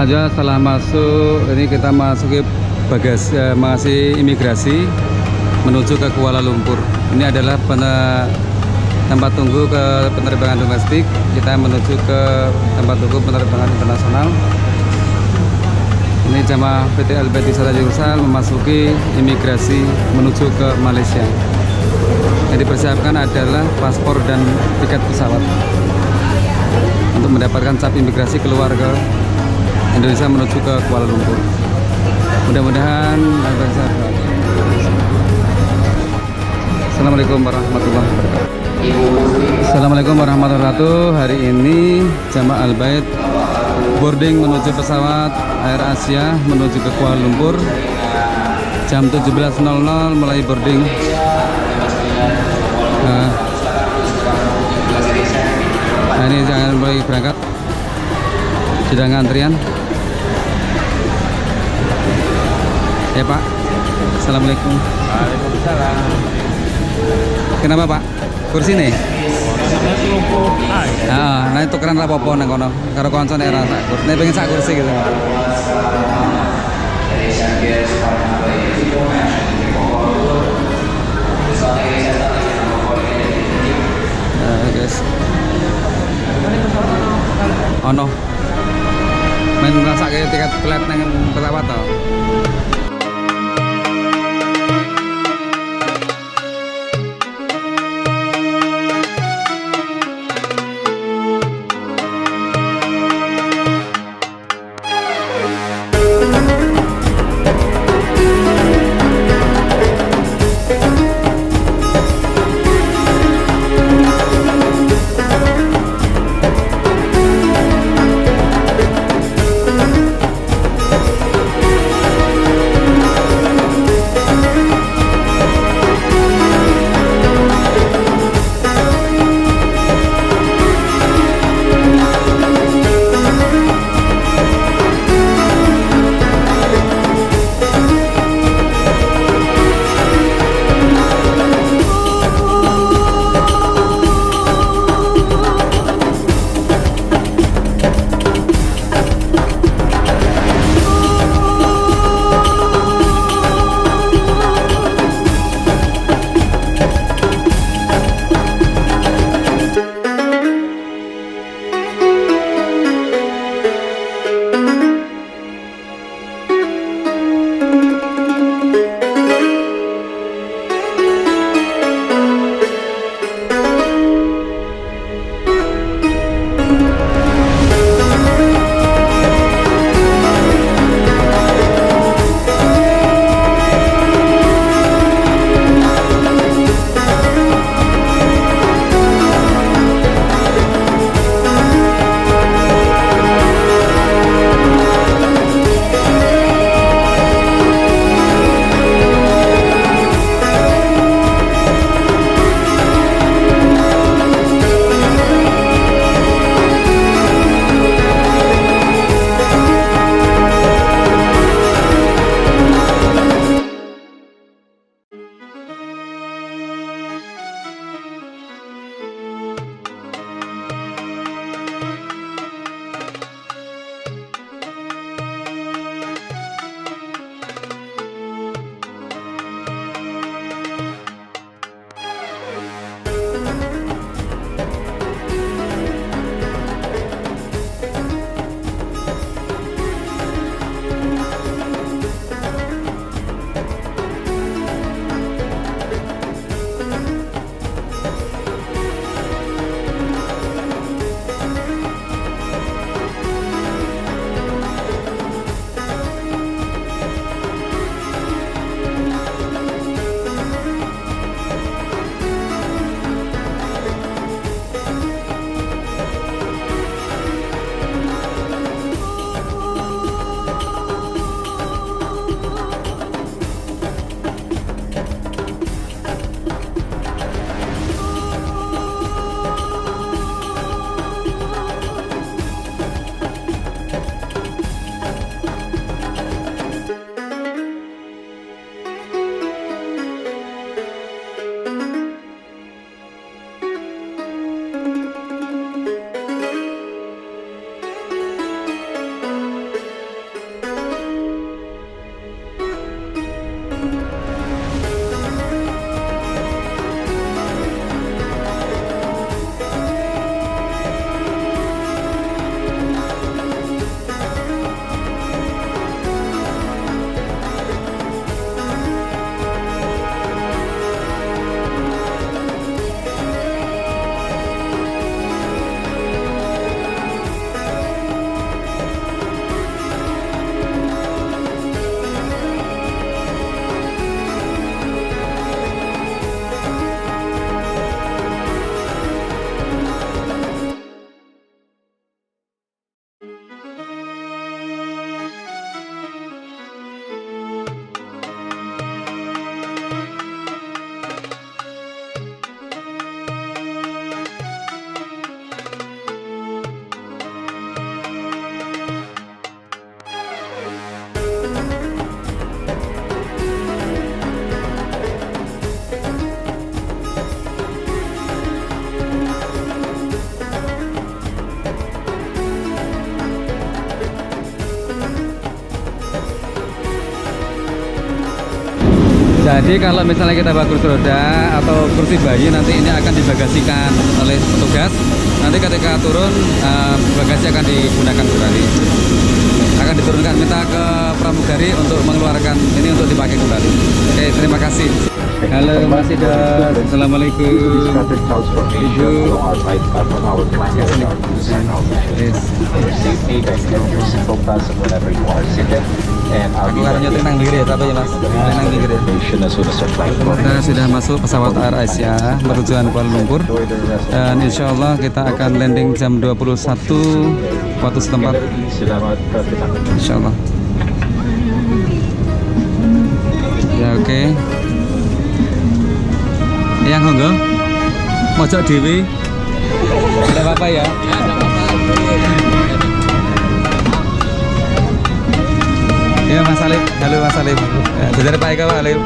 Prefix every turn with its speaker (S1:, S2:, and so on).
S1: Selanjutnya setelah masuk ini kita masuki bagasi imigrasi menuju ke Kuala Lumpur. Ini adalah tempat tunggu ke penerbangan domestik. Kita menuju ke tempat tunggu penerbangan internasional. Ini jamaah PT Albayt Wisata Jurusan memasuki imigrasi menuju ke Malaysia. Yang dipersiapkan adalah paspor dan tiket pesawat untuk mendapatkan cap imigrasi keluar ke Indonesia menuju ke Kuala Lumpur. Mudah-mudahan Assalamualaikum warahmatullahi wabarakatuh. Assalamualaikum warahmatullahi wabarakatuh. Hari ini jamaah Albayt boarding menuju pesawat Air Asia menuju ke Kuala Lumpur. Jam 17.00 mulai boarding. Nah, ini jangan mulai berangkat. Sudah antrian. Ya Pak. Assalamualaikum.
S2: Waalaikumsalam.
S1: Kenapa Pak? Kursi nih? Nah itu keren lah apa-apa nang kono. Karo kanca nek ora sak kursi. Nek pengen sak kursi gitu. Guys. Ono. Main merasa kayak tiket flat nang pesawat toh. Jadi kalau misalnya kita bawa kursi roda atau kursi bayi, nanti ini akan dibagasikan oleh petugas. Nanti ketika turun, bagasi akan digunakan kembali. Akan diturunkan, minta ke pramugari untuk mengeluarkan ini untuk dipakai kembali. Oke, terima kasih. Halo Mas Ida, Assalamualaikum. Ibu. Aku kan nyetir nang pinggir ya, tapi ya Mas, nang pinggir ya. Kita sudah masuk pesawat Air Asia bertujuan Kuala Lumpur, dan insya Allah kita akan landing jam 21 waktu setempat. Insya Allah. Ya oke. Yang Honggo, mojok Dewi, tidak apa-apa ya. Ya Mas Alif, halo Mas Alif. Dari Pak Eka Pak Alif.